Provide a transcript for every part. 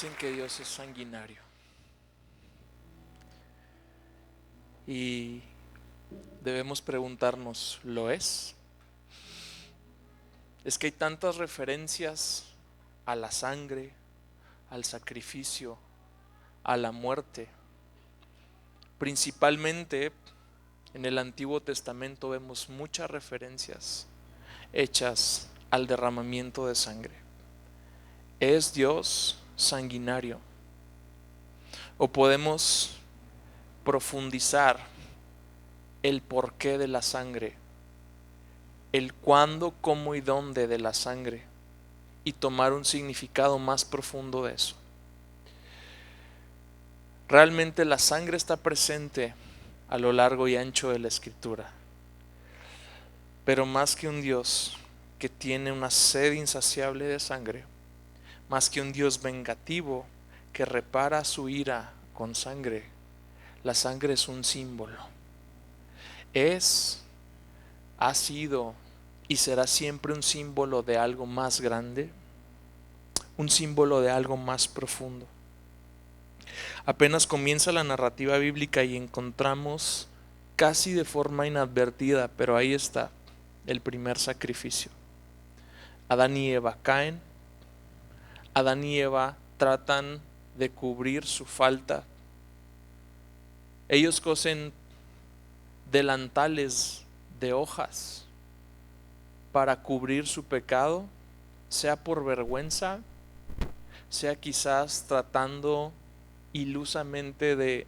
Dicen que Dios es sanguinario y debemos preguntarnos, ¿lo es? Es que hay tantas referencias a la sangre, al sacrificio, a la muerte. Principalmente en el Antiguo Testamento vemos muchas referencias hechas al derramamiento de sangre. ¿Es Dios sanguinario? ¿O podemos profundizar el porqué de la sangre, el cuándo, cómo y dónde de la sangre, y tomar un significado más profundo de eso? Realmente la sangre está presente a lo largo y ancho de la Escritura, pero más que un Dios que tiene una sed insaciable de sangre, más que un Dios vengativo que repara su ira con sangre, la sangre es un símbolo. Ha sido y será siempre un símbolo de algo más grande, un símbolo de algo más profundo. Apenas comienza la narrativa bíblica y encontramos casi de forma inadvertida, pero ahí está el primer sacrificio. Adán y Eva caen, Adán y Eva tratan de cubrir su falta. Ellos cosen delantales de hojas para cubrir su pecado, sea por vergüenza, sea quizás tratando ilusamente de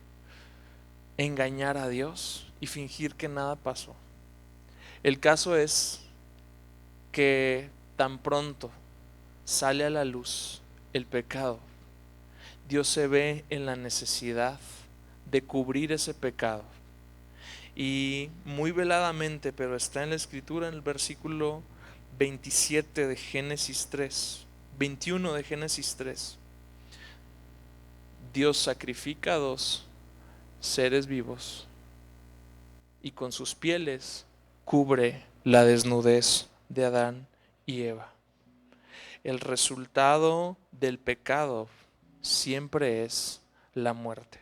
engañar a Dios y fingir que nada pasó. El caso es que tan pronto sale a la luz el pecado, Dios se ve en la necesidad de cubrir ese pecado. Y muy veladamente, pero está en la Escritura, en el versículo 27 de Génesis 3, 21 de Génesis 3, Dios sacrifica a dos seres vivos y con sus pieles cubre la desnudez de Adán y Eva. El resultado del pecado siempre es la muerte.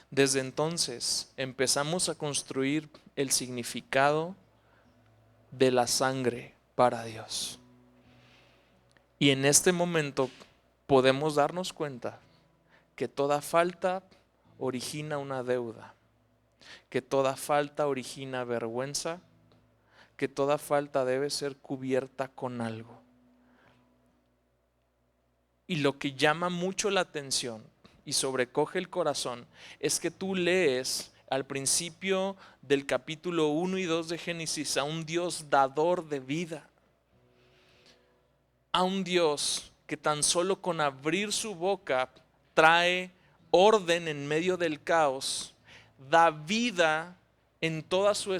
Desde entonces empezamos a construir el significado de la sangre para Dios. Y en este momento podemos darnos cuenta que toda falta origina una deuda, que toda falta origina vergüenza, que toda falta debe ser cubierta con algo. Y lo que llama mucho la atención y sobrecoge el corazón es que tú lees al principio del capítulo 1 y 2 de Génesis a un Dios dador de vida, a un Dios que tan solo con abrir su boca trae orden en medio del caos, da vida en todo su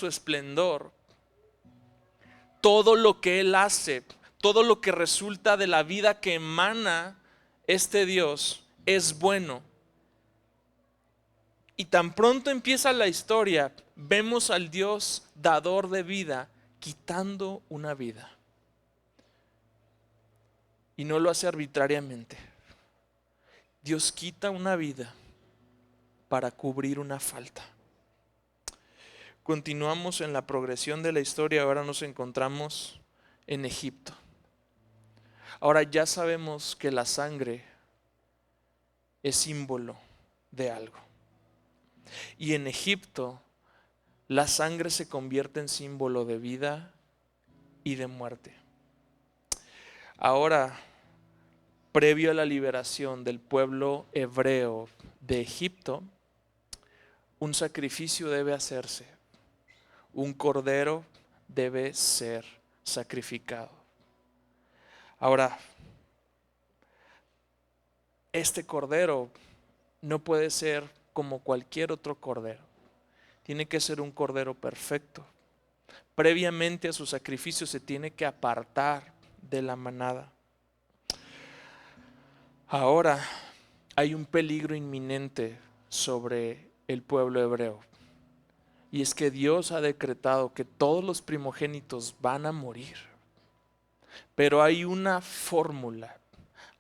esplendor. Todo lo que Él hace, todo lo que resulta de la vida que emana este Dios es bueno. Y tan pronto empieza la historia, vemos al Dios dador de vida quitando una vida. Y no lo hace arbitrariamente. Dios quita una vida para cubrir una falta. Continuamos en la progresión de la historia, ahora nos encontramos en Egipto. Ahora ya sabemos que la sangre es símbolo de algo. Y en Egipto la sangre se convierte en símbolo de vida y de muerte. Ahora, previo a la liberación del pueblo hebreo de Egipto, un sacrificio debe hacerse. Un cordero debe ser sacrificado. Ahora, este cordero no puede ser como cualquier otro cordero. Tiene que ser un cordero perfecto. Previamente a su sacrificio se tiene que apartar de la manada. Ahora hay un peligro inminente sobre el pueblo hebreo. Y es que Dios ha decretado que todos los primogénitos van a morir. Pero hay una fórmula,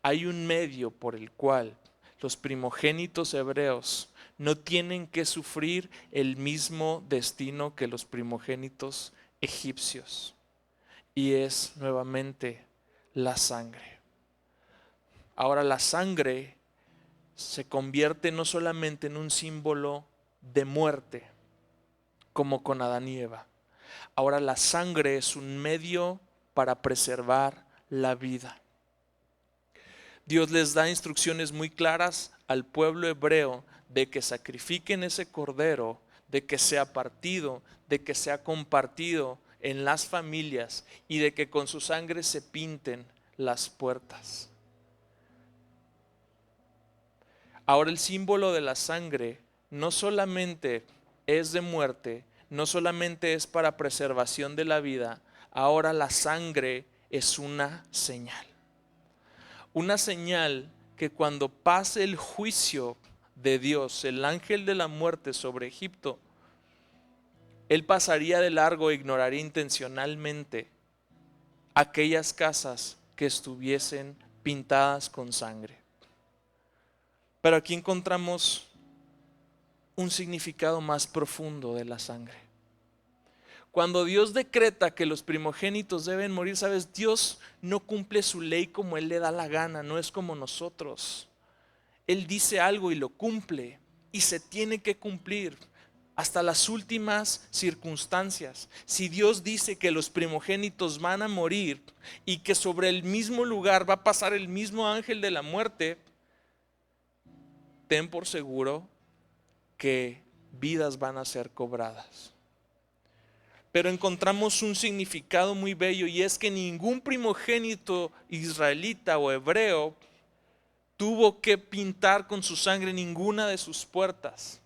hay un medio por el cual los primogénitos hebreos no tienen que sufrir el mismo destino que los primogénitos egipcios. Y es nuevamente la sangre. Ahora la sangre se convierte no solamente en un símbolo de muerte, como con Adán y Eva. Ahora la sangre es un medio para preservar la vida. Dios les da instrucciones muy claras al pueblo hebreo de que sacrifiquen ese cordero, de que sea partido, de que sea compartido en las familias y de que con su sangre se pinten las puertas. Ahora el símbolo de la sangre no solamente es de muerte, no solamente es para preservación de la vida, ahora la sangre es una señal. Una señal que cuando pase el juicio de Dios, el ángel de la muerte sobre Egipto, él pasaría de largo e ignoraría intencionalmente aquellas casas que estuviesen pintadas con sangre. Pero aquí encontramos un significado más profundo de la sangre. Cuando Dios decreta que los primogénitos deben morir, ¿sabes? Dios no cumple su ley como Él le da la gana, no es como nosotros. Él dice algo y lo cumple y se tiene que cumplir hasta las últimas circunstancias. Si Dios dice que los primogénitos van a morir y que sobre el mismo lugar va a pasar el mismo ángel de la muerte, ten por seguro que vidas van a ser cobradas. Pero encontramos un significado muy bello y es que ningún primogénito israelita o hebreo tuvo que pintar con su sangre ninguna de sus puertas.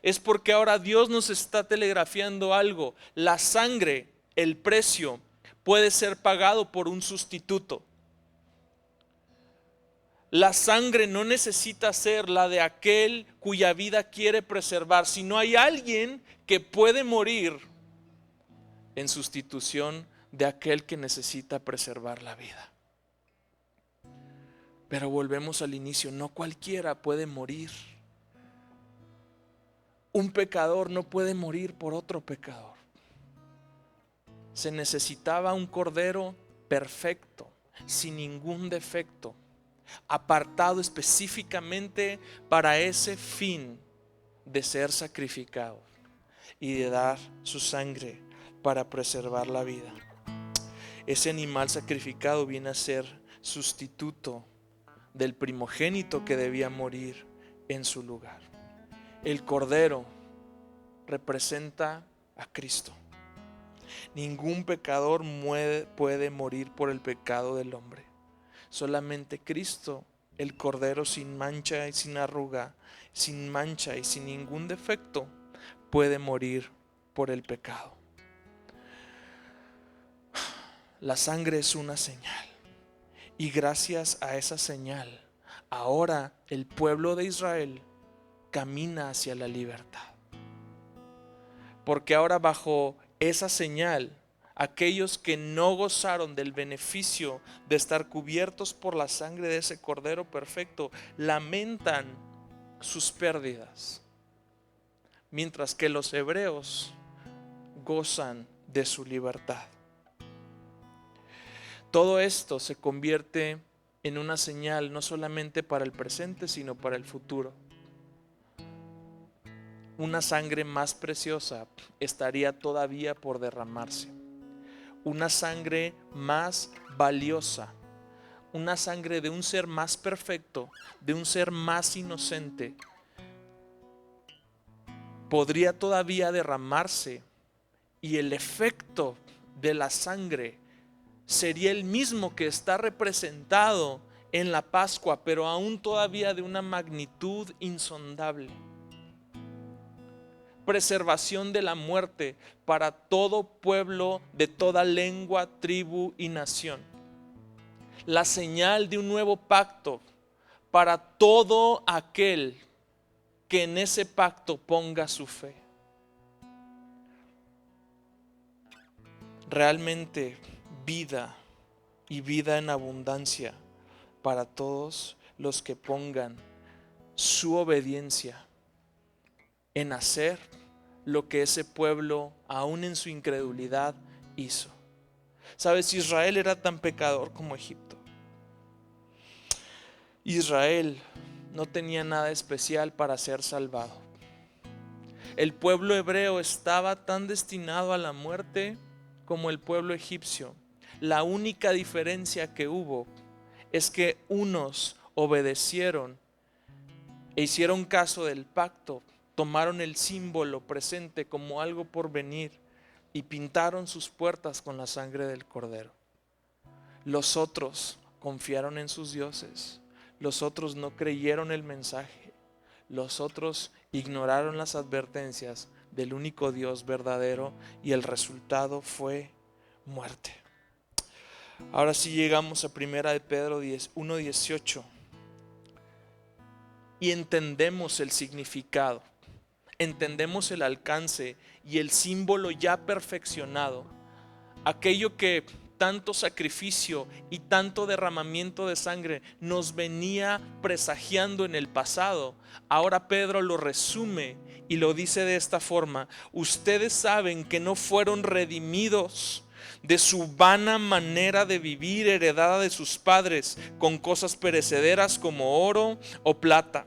Es porque ahora Dios nos está telegrafiando algo. La sangre, el precio, puede ser pagado por un sustituto. La sangre no necesita ser la de aquel cuya vida quiere preservar, sino hay alguien que puede morir en sustitución de aquel que necesita preservar la vida. Pero volvemos al inicio, no cualquiera puede morir. Un pecador no puede morir por otro pecador. Se necesitaba un cordero perfecto, sin ningún defecto, apartado específicamente para ese fin de ser sacrificado y de dar su sangre para preservar la vida. Ese animal sacrificado viene a ser sustituto del primogénito que debía morir en su lugar. El cordero representa a Cristo. Ningún pecador puede morir por el pecado del hombre. Solamente Cristo, el cordero sin mancha y sin arruga, sin mancha y sin ningún defecto, puede morir por el pecado. La sangre es una señal. Y gracias a esa señal, ahora el pueblo de Israel camina hacia la libertad. Porque ahora bajo esa señal, aquellos que no gozaron del beneficio de estar cubiertos por la sangre de ese cordero perfecto, lamentan sus pérdidas. Mientras que los hebreos gozan de su libertad. Todo esto se convierte en una señal no solamente para el presente, sino para el futuro. Una sangre más preciosa estaría todavía por derramarse. Una sangre más valiosa. Una sangre de un ser más perfecto, de un ser más inocente. Podría todavía derramarse y el efecto de la sangre sería el mismo que está representado en la Pascua, pero aún todavía de una magnitud insondable. Preservación de la muerte para todo pueblo de toda lengua, tribu y nación. La señal de un nuevo pacto para todo aquel que en ese pacto ponga su fe. Realmente vida y vida en abundancia para todos los que pongan su obediencia en hacer lo que ese pueblo, aún en su incredulidad, hizo. ¿Sabes? Israel era tan pecador como Egipto. Israel no tenía nada especial para ser salvado. El pueblo hebreo estaba tan destinado a la muerte como el pueblo egipcio. La única diferencia que hubo es que unos obedecieron e hicieron caso del pacto, tomaron el símbolo presente como algo por venir y pintaron sus puertas con la sangre del cordero. Los otros confiaron en sus dioses, los otros no creyeron el mensaje, los otros ignoraron las advertencias del único Dios verdadero y el resultado fue muerte. Ahora sí llegamos a 1 de Pedro 1:18 y entendemos el significado, entendemos el alcance y el símbolo ya perfeccionado. Aquello que tanto sacrificio y tanto derramamiento de sangre nos venía presagiando en el pasado, ahora Pedro lo resume y lo dice de esta forma: ustedes saben que no fueron redimidos de su vana manera de vivir heredada de sus padres con cosas perecederas como oro o plata,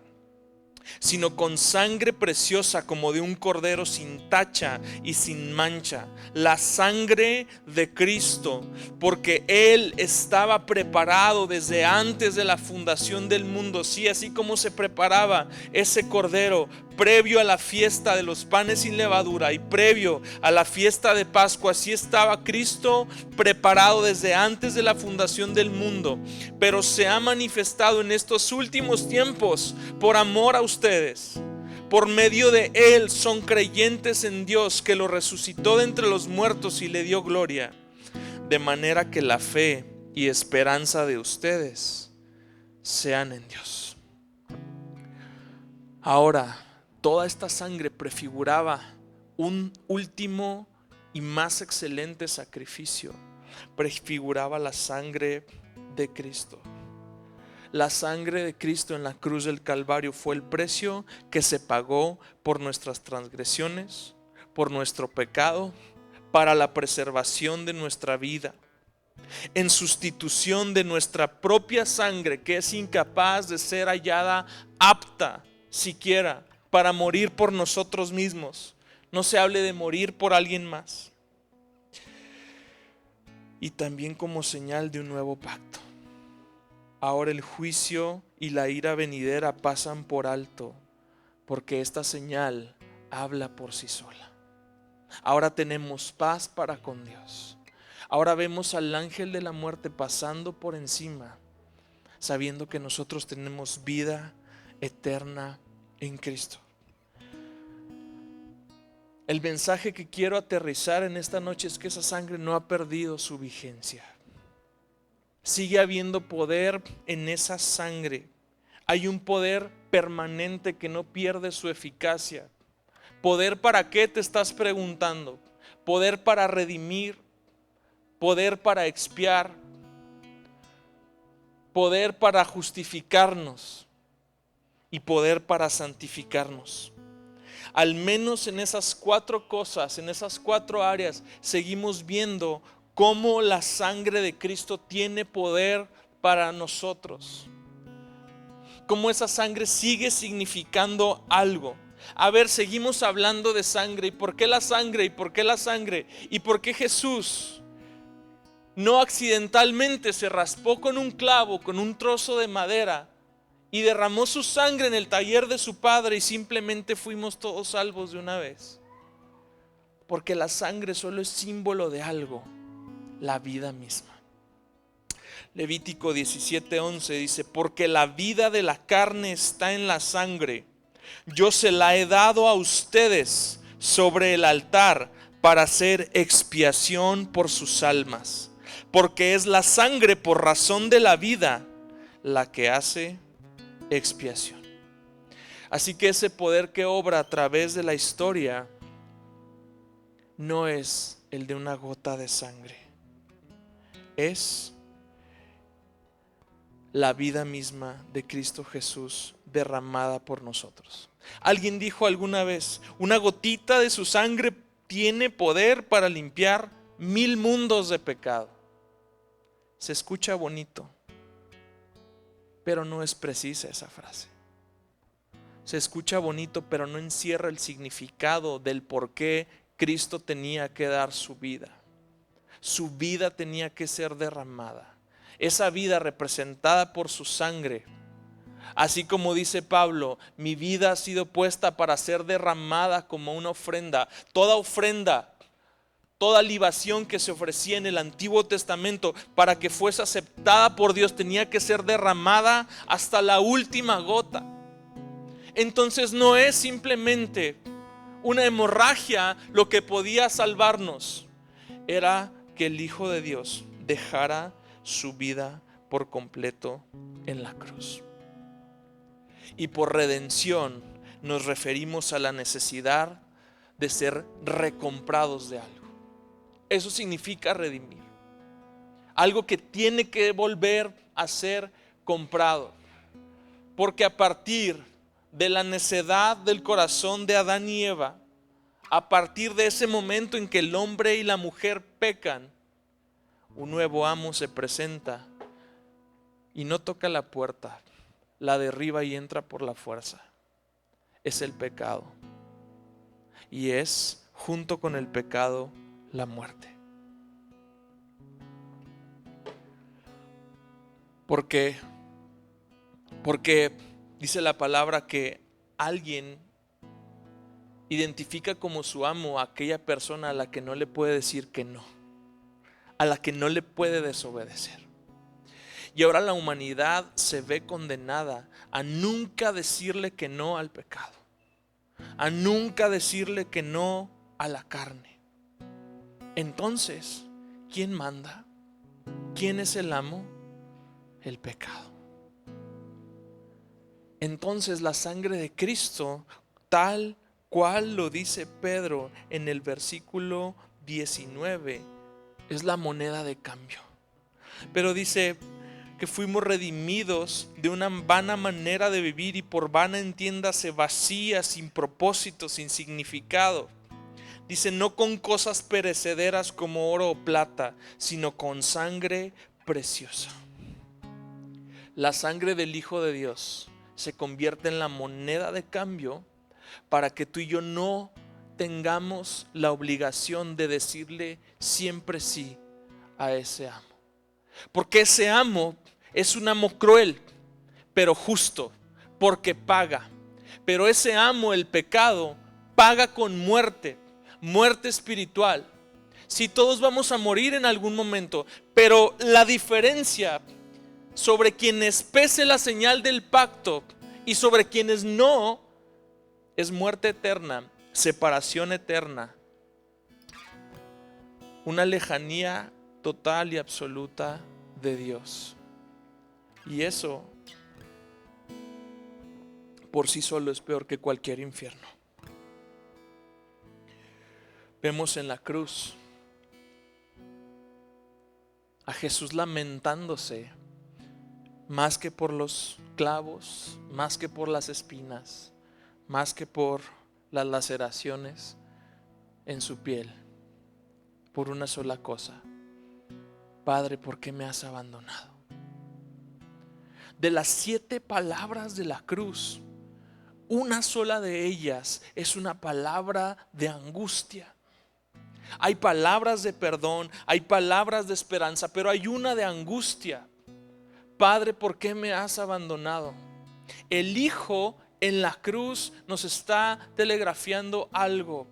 sino con sangre preciosa como de un cordero sin tacha y sin mancha, la sangre de Cristo, porque Él estaba preparado desde antes de la fundación del mundo. Sí, así como se preparaba ese cordero previo a la fiesta de los panes sin levadura y previo a la fiesta de Pascua, así estaba Cristo preparado desde antes de la fundación del mundo, pero se ha manifestado en estos últimos tiempos por amor a ustedes. Por medio de Él son creyentes en Dios, que lo resucitó de entre los muertos y le dio gloria, de manera que la fe y esperanza de ustedes sean en Dios. Ahora, toda esta sangre prefiguraba un último y más excelente sacrificio. Prefiguraba la sangre de Cristo. La sangre de Cristo en la cruz del Calvario fue el precio que se pagó por nuestras transgresiones, por nuestro pecado, para la preservación de nuestra vida, en sustitución de nuestra propia sangre, que es incapaz de ser hallada apta siquiera para morir por nosotros mismos. No se hable de morir por alguien más. Y también como señal de un nuevo pacto. Ahora el juicio y la ira venidera pasan por alto, porque esta señal habla por sí sola. Ahora tenemos paz para con Dios. Ahora vemos al ángel de la muerte pasando por encima, sabiendo que nosotros tenemos vida eterna en Cristo. El mensaje que quiero aterrizar en esta noche es que esa sangre no ha perdido su vigencia. Sigue habiendo poder en esa sangre. Hay un poder permanente que no pierde su eficacia. ¿Poder para qué? Te estás preguntando. Poder para redimir, poder para expiar, poder para justificarnos y poder para santificarnos. Al menos en esas 4 cosas, en esas 4 áreas, seguimos viendo cómo la sangre de Cristo tiene poder para nosotros. Cómo esa sangre sigue significando algo. A ver, seguimos hablando de sangre. ¿Y por qué la sangre? ¿Y por qué la sangre? ¿Y por qué Jesús no accidentalmente se raspó con un clavo, con un trozo de madera, y derramó su sangre en el taller de su padre y simplemente fuimos todos salvos de una vez? Porque la sangre solo es símbolo de algo: la vida misma. Levítico 17:11 dice: porque la vida de la carne está en la sangre. Yo se la he dado a ustedes sobre el altar para hacer expiación por sus almas. Porque es la sangre por razón de la vida la que hace expiación. Así que ese poder que obra a través de la historia no es el de una gota de sangre, es la vida misma de Cristo Jesús derramada por nosotros. Alguien dijo alguna vez, una gotita de su sangre tiene poder para limpiar 1000 mundos de pecado. Se escucha bonito, pero no es precisa esa frase. Se escucha bonito, pero no encierra el significado del por qué Cristo tenía que dar su vida. Su vida tenía que ser derramada. Esa vida representada por su sangre. Así como dice Pablo, mi vida ha sido puesta para ser derramada como una ofrenda. Toda ofrenda, toda libación que se ofrecía en el Antiguo Testamento para que fuese aceptada por Dios tenía que ser derramada hasta la última gota. Entonces no es simplemente una hemorragia lo que podía salvarnos. Era que el Hijo de Dios dejara su vida por completo en la cruz. Y por redención nos referimos a la necesidad de ser recomprados de algo. Eso significa redimir. Algo que tiene que volver a ser comprado. Porque a partir de la necedad del corazón de Adán y Eva, a partir de ese momento en que el hombre y la mujer pecan, un nuevo amo se presenta y no toca la puerta, la derriba y entra por la fuerza. Es el pecado. Y es, junto con el pecado, la muerte. ¿Por qué? Porque dice la palabra que alguien identifica como su amo a aquella persona a la que no le puede decir que no, a la que no le puede desobedecer. Y ahora la humanidad se ve condenada a nunca decirle que no al pecado, a nunca decirle que no a la carne. Entonces, ¿quién manda? ¿Quién es el amo? El pecado. Entonces la sangre de Cristo, tal cual lo dice Pedro en el versículo 19, es la moneda de cambio. Pero dice que fuimos redimidos de una vana manera de vivir, y por vana entiéndase vacía, sin propósito, sin significado. Dice, no con cosas perecederas como oro o plata, sino con sangre preciosa. La sangre del Hijo de Dios se convierte en la moneda de cambio para que tú y yo no tengamos la obligación de decirle siempre sí a ese amo. Porque ese amo es un amo cruel, pero justo, porque paga. Pero ese amo, el pecado, paga con muerte, muerte espiritual. Si todos vamos a morir en algún momento, pero la diferencia sobre quienes pese la señal del pacto y sobre quienes no, es muerte eterna, separación eterna, una lejanía total y absoluta de Dios. Y eso por sí solo es peor que cualquier infierno. Vemos en la cruz a Jesús lamentándose, más que por los clavos, más que por las espinas, más que por las laceraciones en su piel, por una sola cosa: Padre, ¿por qué me has abandonado? De las 7 palabras de la cruz, una sola de ellas es una palabra de angustia. Hay palabras de perdón, hay palabras de esperanza, pero hay una de angustia. Padre, ¿por qué me has abandonado? El Hijo en la cruz nos está telegrafiando algo.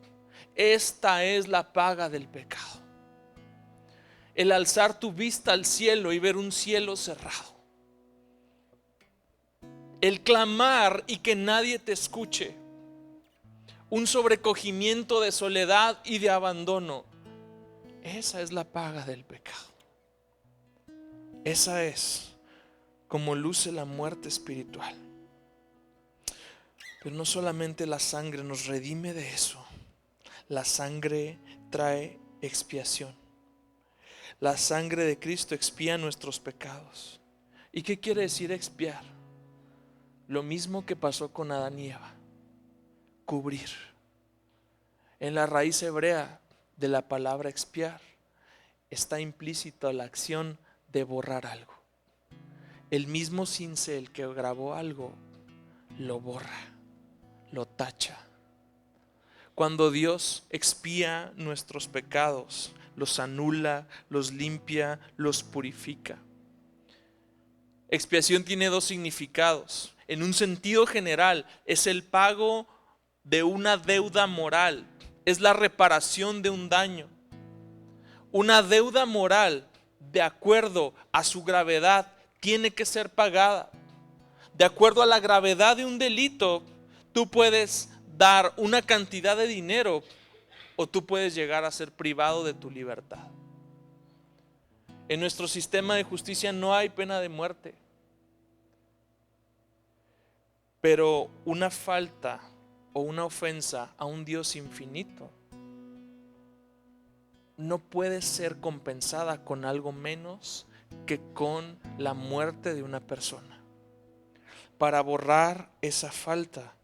Esta es la paga del pecado. El alzar tu vista al cielo y ver un cielo cerrado. El clamar y que nadie te escuche. Un sobrecogimiento de soledad y de abandono. Esa es la paga del pecado. Esa es como luce la muerte espiritual. Pero no solamente la sangre nos redime de eso. La sangre trae expiación. La sangre de Cristo expía nuestros pecados. ¿Y qué quiere decir expiar? Lo mismo que pasó con Adán y Eva. Cubrir. En la raíz hebrea de la palabra expiar está implícita la acción de borrar algo. El mismo cincel que grabó algo lo borra, lo tacha. Cuando Dios expía nuestros pecados, los anula, los limpia, los purifica. Expiación tiene dos significados. En un sentido general, es el pago de una deuda moral, es la reparación de un daño. Una deuda moral, de acuerdo a su gravedad, tiene que ser pagada. De acuerdo a la gravedad de un delito, tú puedes dar una cantidad de dinero o tú puedes llegar a ser privado de tu libertad. En nuestro sistema de justicia no hay pena de muerte, pero una falta o una ofensa a un Dios infinito no puede ser compensada con algo menos que con la muerte de una persona. Para borrar esa falta,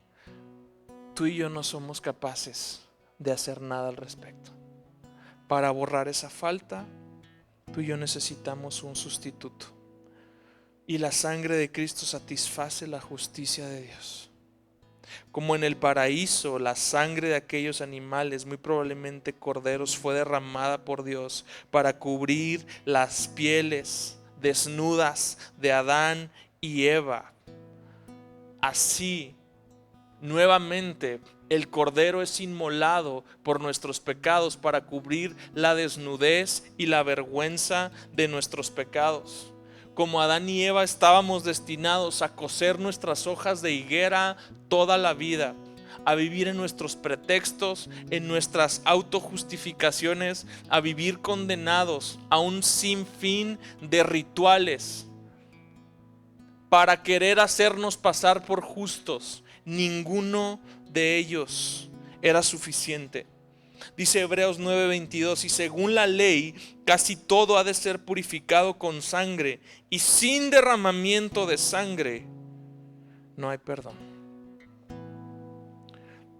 tú y yo no somos capaces de hacer nada al respecto. Para borrar esa falta, tú y yo necesitamos un sustituto. Y la sangre de Cristo satisface la justicia de Dios. Como en el paraíso, la sangre de aquellos animales, muy probablemente corderos, fue derramada por Dios para cubrir las pieles desnudas de Adán y Eva. Así, nuevamente, el cordero es inmolado por nuestros pecados para cubrir la desnudez y la vergüenza de nuestros pecados. Como Adán y Eva estábamos destinados a coser nuestras hojas de higuera toda la vida, a vivir en nuestros pretextos, en nuestras autojustificaciones, a vivir condenados a un sinfín de rituales para querer hacernos pasar por justos. Ninguno de ellos era suficiente. Dice Hebreos 9:22, y según la ley, casi todo ha de ser purificado con sangre, y sin derramamiento de sangre no hay perdón.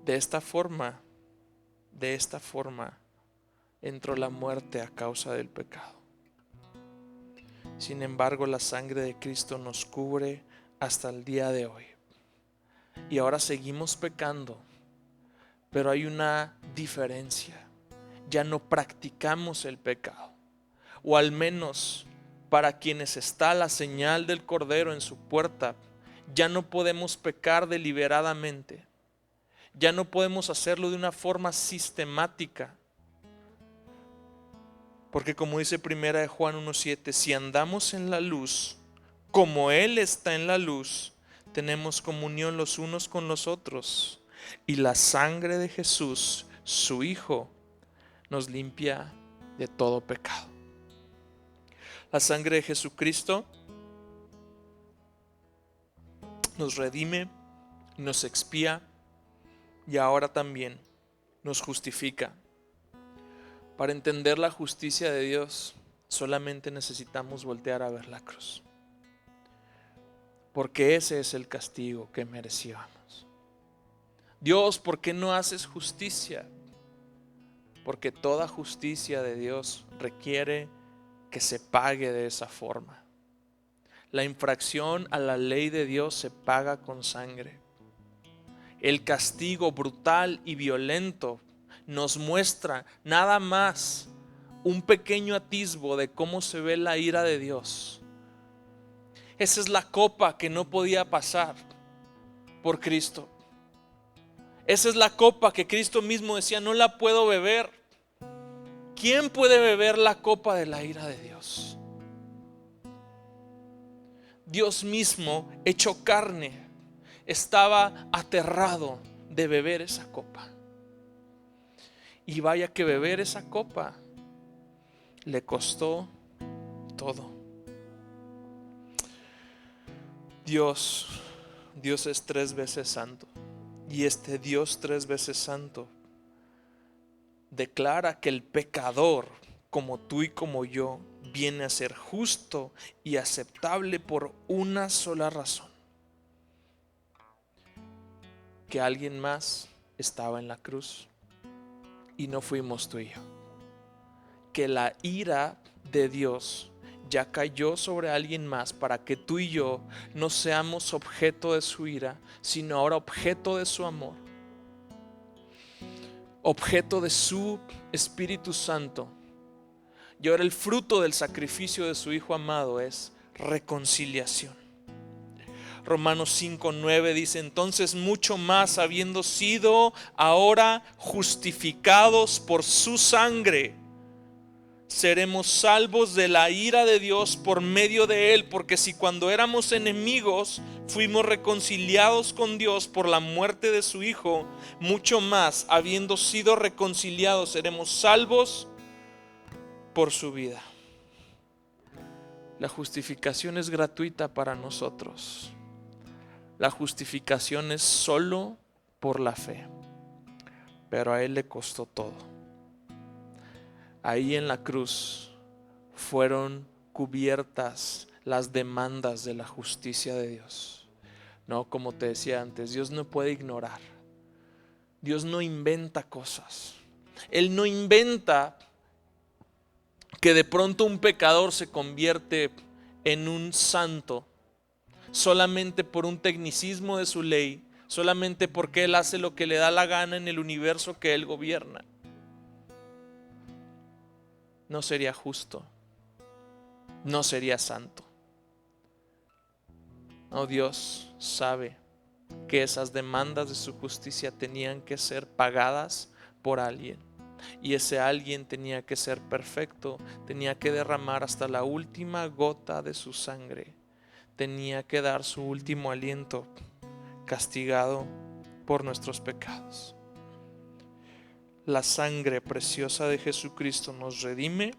De esta forma entró la muerte a causa del pecado. Sin embargo, la sangre de Cristo nos cubre hasta el día de hoy. Y ahora seguimos pecando, pero hay una diferencia. Ya no practicamos el pecado, o al menos para quienes está la señal del Cordero en su puerta, ya no podemos pecar deliberadamente. Ya no podemos hacerlo de una forma sistemática. Porque como dice 1 Juan 1:7, si andamos en la luz, como Él está en la luz, tenemos comunión los unos con los otros. Y la sangre de Jesús, su Hijo, nos limpia de todo pecado. La sangre de Jesucristo nos redime, nos expía y ahora también nos justifica. Para entender la justicia de Dios, solamente necesitamos voltear a ver la cruz. Porque ese es el castigo que merecíamos. Dios, ¿por qué no haces justicia? Porque toda justicia de Dios requiere que se pague de esa forma. La infracción a la ley de Dios se paga con sangre. El castigo brutal y violento nos muestra nada más un pequeño atisbo de cómo se ve la ira de Dios. Esa es la copa que no podía pasar por Cristo. Esa es la copa que Cristo mismo decía, no la puedo beber. ¿Quién puede beber la copa de la ira de Dios? Dios mismo, hecho carne, estaba aterrado de beber esa copa. Y vaya que beber esa copa le costó todo. Dios es 3 veces santo. Y este Dios 3 veces santo declara que el pecador como tú y como yo, viene a ser justo y aceptable por una sola razón: que alguien más estaba en la cruz y no fuimos tú y yo. Que la ira de Dios ya cayó sobre alguien más para que tú y yo no seamos objeto de su ira, sino ahora objeto de su amor, objeto de su Espíritu Santo. Y ahora el fruto del sacrificio de su Hijo amado es reconciliación. Romanos 5:9 dice: entonces mucho más, habiendo sido ahora justificados por su sangre, seremos salvos de la ira de Dios por medio de él. Porque si cuando éramos enemigos fuimos reconciliados con Dios por la muerte de su Hijo, mucho más, habiendo sido reconciliados, seremos salvos por su vida. La justificación es gratuita para nosotros. La justificación es solo por la fe, pero a él le costó todo. Ahí en la cruz fueron cubiertas las demandas de la justicia de Dios. No, como te decía antes, Dios no puede ignorar. Dios no inventa cosas. Él no inventa que de pronto un pecador se convierte en un santo solamente por un tecnicismo de su ley, solamente porque Él hace lo que le da la gana en el universo que Él gobierna. No sería justo, no sería santo. No, Dios sabe que esas demandas de su justicia tenían que ser pagadas por alguien, y ese alguien tenía que ser perfecto, tenía que derramar hasta la última gota de su sangre, tenía que dar su último aliento castigado por nuestros pecados. La sangre preciosa de Jesucristo nos redime.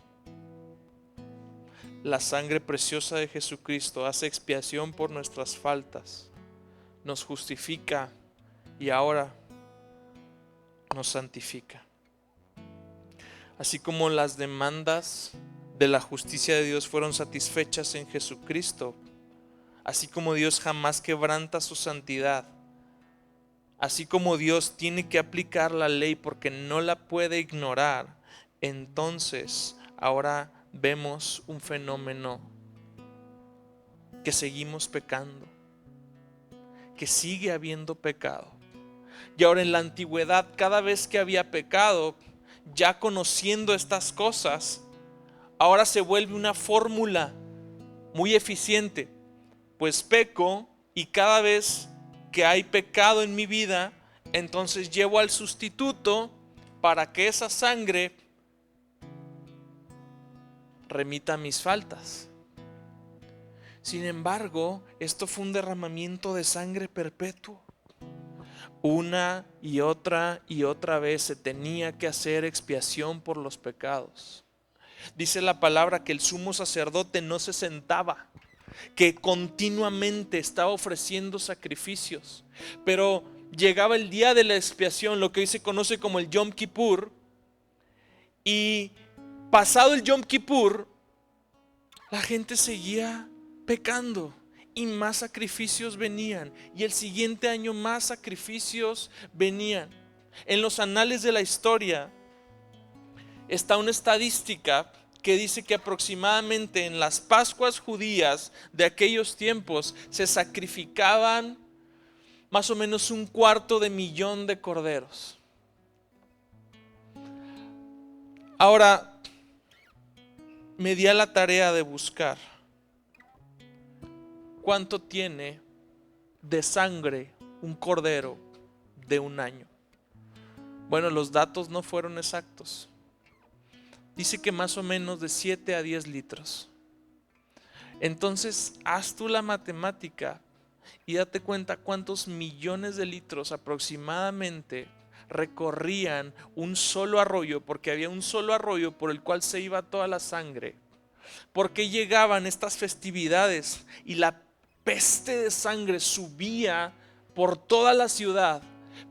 La sangre preciosa de Jesucristo hace expiación por nuestras faltas, nos justifica y ahora nos santifica. Así como las demandas de la justicia de Dios fueron satisfechas en Jesucristo, así como Dios jamás quebranta su santidad, así como Dios tiene que aplicar la ley porque no la puede ignorar, entonces ahora vemos un fenómeno: que seguimos pecando, que sigue habiendo pecado. Y ahora en la antigüedad, cada vez que había pecado, ya conociendo estas cosas, ahora se vuelve una fórmula muy eficiente. Pues peco, y cada vez que hay pecado en mi vida, entonces llevo al sustituto para que esa sangre remita mis faltas. Sin embargo, esto fue un derramamiento de sangre perpetuo. Una y otra vez se tenía que hacer expiación por los pecados. Dice la palabra que el sumo sacerdote no se sentaba, que continuamente estaba ofreciendo sacrificios, pero llegaba el día de la expiación, lo que hoy se conoce como el Yom Kippur, y pasado el Yom Kippur, la gente seguía pecando y más sacrificios venían, y el siguiente año más sacrificios venían. En los anales de la historia está una estadística que dice que aproximadamente en las Pascuas judías de aquellos tiempos se sacrificaban más o menos 250,000 de corderos. Ahora me di a la tarea de buscar cuánto tiene de sangre un cordero de un año. Bueno, los datos no fueron exactos. Dice que más o menos de 7 a 10 litros. Entonces, haz tú la matemática y date cuenta cuántos millones de litros aproximadamente recorrían un solo arroyo, porque había un solo arroyo por el cual se iba toda la sangre. Porque llegaban estas festividades y la peste de sangre subía por toda la ciudad,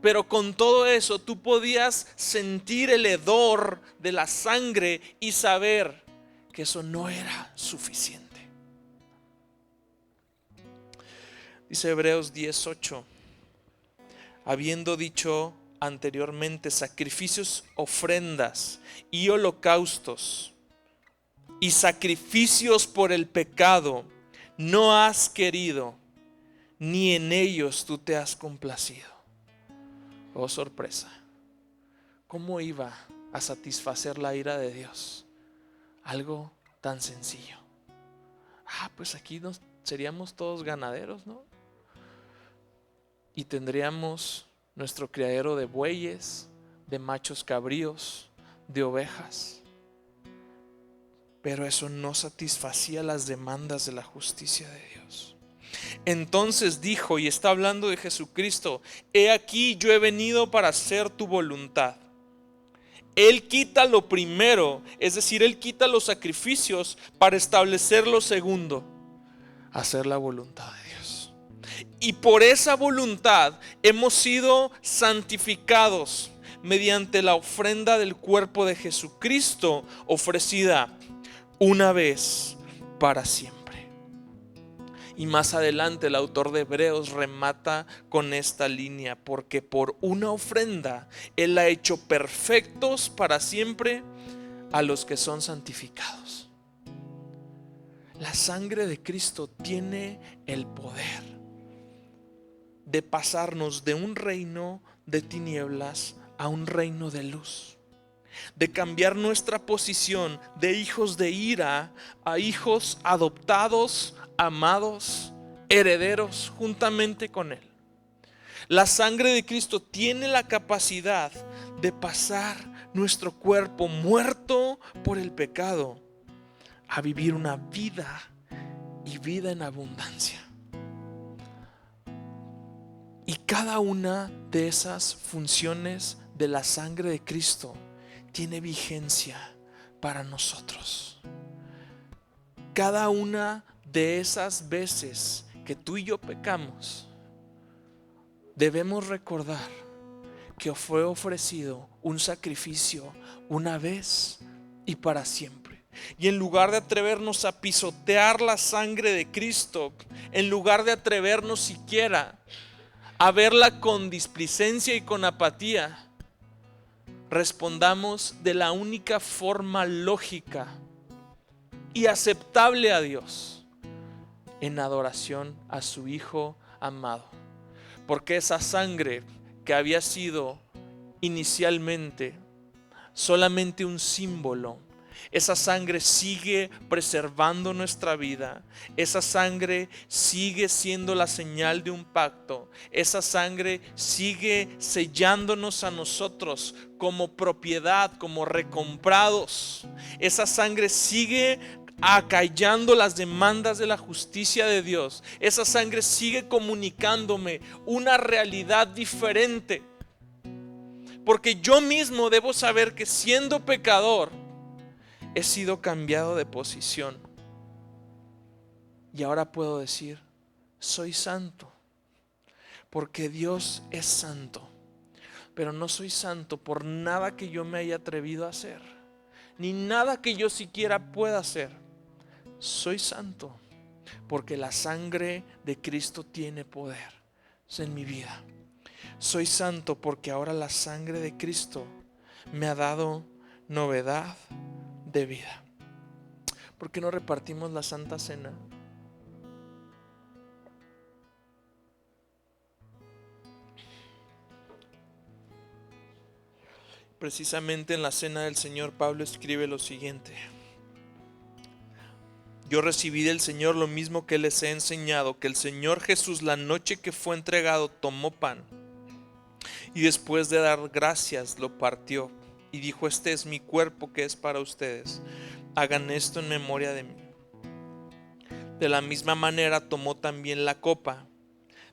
Pero con todo eso tú podías sentir el hedor de la sangre y saber que eso no era suficiente. Dice Hebreos 10:8, habiendo dicho anteriormente sacrificios, ofrendas y holocaustos y sacrificios por el pecado, no has querido, ni en ellos tú te has complacido. Oh, sorpresa. ¿Cómo iba a satisfacer la ira de Dios? Algo tan sencillo. Pues aquí seríamos todos ganaderos, ¿no? Y tendríamos nuestro criadero de bueyes, de machos cabríos, de ovejas. Pero eso no satisfacía las demandas de la justicia de Dios. Entonces dijo, y está hablando de Jesucristo: he aquí, yo he venido para hacer tu voluntad. Él quita lo primero, es decir, Él quita los sacrificios para establecer lo segundo: hacer la voluntad de Dios. Y por esa voluntad hemos sido santificados mediante la ofrenda del cuerpo de Jesucristo, ofrecida una vez para siempre. Y más adelante el autor de Hebreos remata con esta línea: porque por una ofrenda Él ha hecho perfectos para siempre a los que son santificados. La sangre de Cristo tiene el poder de pasarnos de un reino de tinieblas a un reino de luz, de cambiar nuestra posición de hijos de ira a hijos adoptados, amados, herederos juntamente con Él. La sangre de Cristo tiene la capacidad de pasar nuestro cuerpo muerto por el pecado a vivir una vida, y vida en abundancia. Y cada una de esas funciones de la sangre de Cristo tiene vigencia para nosotros. Cada una de esas veces que tú y yo pecamos, debemos recordar que fue ofrecido un sacrificio una vez y para siempre. Y en lugar de atrevernos a pisotear la sangre de Cristo, en lugar de atrevernos siquiera a verla con displicencia y con apatía, respondamos de la única forma lógica y aceptable a Dios, en adoración a su Hijo amado. Porque esa sangre que había sido inicialmente solamente un símbolo, esa sangre sigue preservando nuestra vida. Esa sangre sigue siendo la señal de un pacto. Esa sangre sigue sellándonos a nosotros como propiedad, como recomprados. Esa sangre sigue acallando las demandas de la justicia de Dios. Esa sangre sigue comunicándome una realidad diferente. Porque yo mismo debo saber que siendo pecador, he sido cambiado de posición. Y ahora puedo decir: soy santo, porque Dios es santo. Pero no soy santo por nada que yo me haya atrevido a hacer, ni nada que yo siquiera pueda hacer. Soy santo porque la sangre de Cristo tiene poder en mi vida. Soy santo porque ahora la sangre de Cristo me ha dado novedad de vida. ¿Por qué no repartimos la Santa Cena? Precisamente en la Cena del Señor, Pablo escribe lo siguiente: yo recibí del Señor lo mismo que les he enseñado, que el Señor Jesús, la noche que fue entregado, tomó pan y después de dar gracias lo partió y dijo: este es mi cuerpo que es para ustedes, hagan esto en memoria de mí. De la misma manera tomó también la copa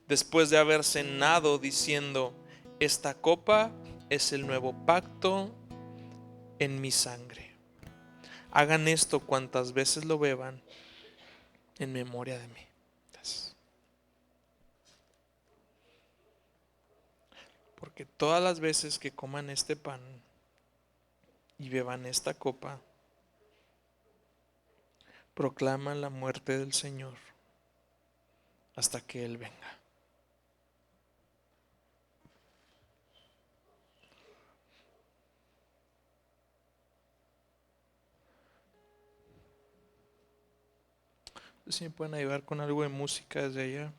después de haber cenado, diciendo: esta copa es el nuevo pacto en mi sangre. Hagan esto cuantas veces lo beban en memoria de mí. que todas las veces que coman este pan y beban esta copa, proclaman la muerte del Señor hasta que Él venga. Si me pueden ayudar con algo de música desde allá.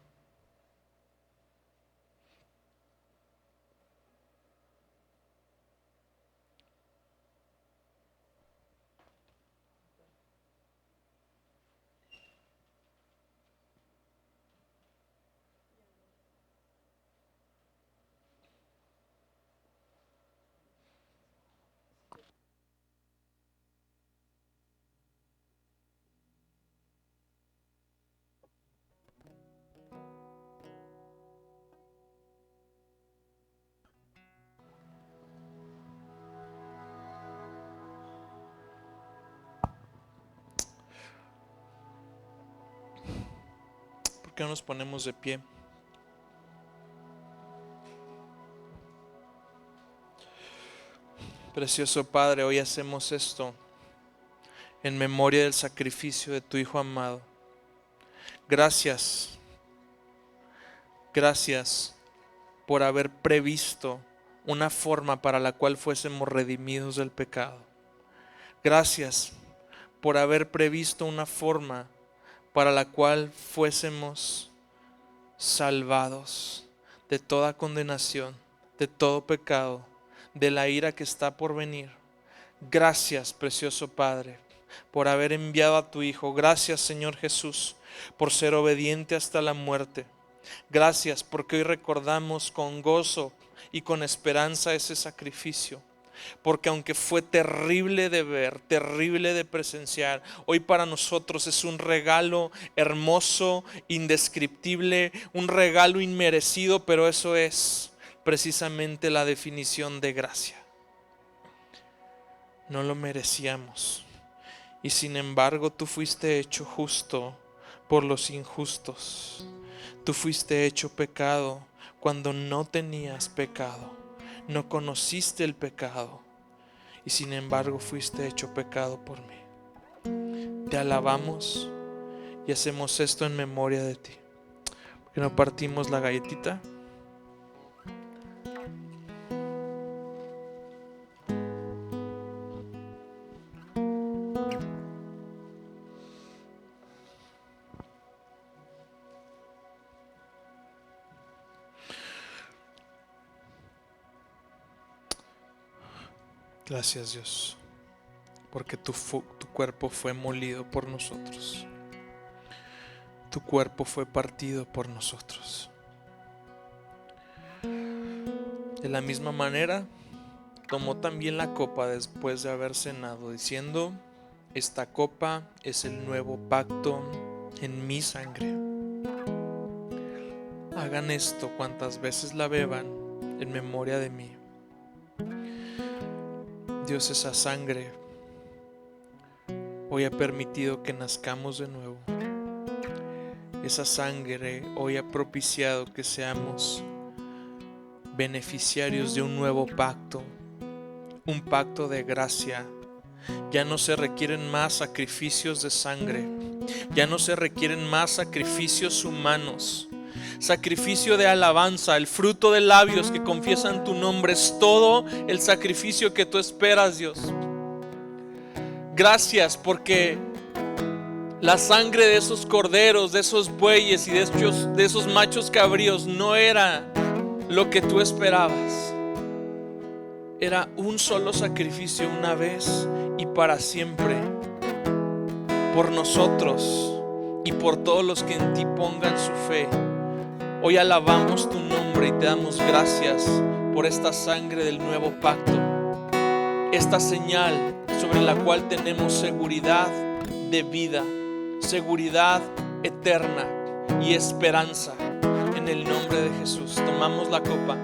¿Por qué no nos ponemos de pie? Precioso Padre, hoy hacemos esto en memoria del sacrificio de tu Hijo amado. Gracias, gracias por haber previsto una forma para la cual fuésemos redimidos del pecado. Gracias por haber previsto una forma para la cual fuésemos salvados de toda condenación, de todo pecado, de la ira que está por venir. Gracias, precioso Padre, por haber enviado a tu Hijo. Gracias, Señor Jesús, por ser obediente hasta la muerte. Gracias porque hoy recordamos con gozo y con esperanza ese sacrificio. Porque aunque fue terrible de ver, terrible de presenciar, hoy para nosotros es un regalo hermoso, indescriptible, un regalo inmerecido, pero eso es precisamente la definición de gracia. No lo merecíamos, y sin embargo tú fuiste hecho justo por los injustos. Tú fuiste hecho pecado cuando no tenías pecado. No conociste el pecado y sin embargo fuiste hecho pecado por mí. Te alabamos y hacemos esto en memoria de ti. ¿Por qué no partimos la galletita? Gracias, Dios, porque tu cuerpo fue molido por nosotros. Tu cuerpo fue partido por nosotros. De la misma manera, tomó también la copa después de haber cenado, diciendo: esta copa es el nuevo pacto en mi sangre. Hagan esto cuantas veces la beban en memoria de mí. Dios, esa sangre hoy ha permitido que nazcamos de nuevo. Esa sangre hoy ha propiciado que seamos beneficiarios de un nuevo pacto, un pacto de gracia. Ya no se requieren más sacrificios de sangre, ya no se requieren más sacrificios humanos. Sacrificio de alabanza, el fruto de labios que confiesan tu nombre, es todo el sacrificio que tú esperas, Dios. Gracias porque la sangre de esos corderos, de esos bueyes y de esos machos cabríos no era lo que tú esperabas. Era un solo sacrificio, una vez y para siempre, por nosotros y por todos los que en ti pongan su fe. Hoy alabamos tu nombre y te damos gracias por esta sangre del nuevo pacto, esta señal sobre la cual tenemos seguridad de vida, seguridad eterna y esperanza. En el nombre de Jesús, tomamos la copa.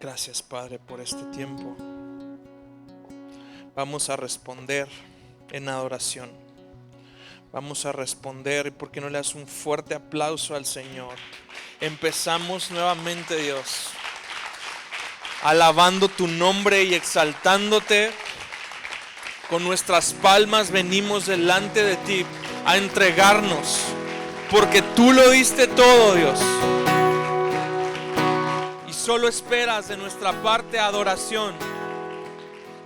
Gracias, Padre, por este tiempo. vamos a responder en adoración. Vamos a responder. ¿Por qué no le das un fuerte aplauso al Señor? Empezamos nuevamente, Dios, alabando tu nombre y exaltándote. Con nuestras palmas venimos delante de ti a entregarnos, porque tú lo diste todo, Dios. Y solo esperas de nuestra parte adoración.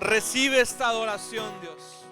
Recibe esta adoración, Dios.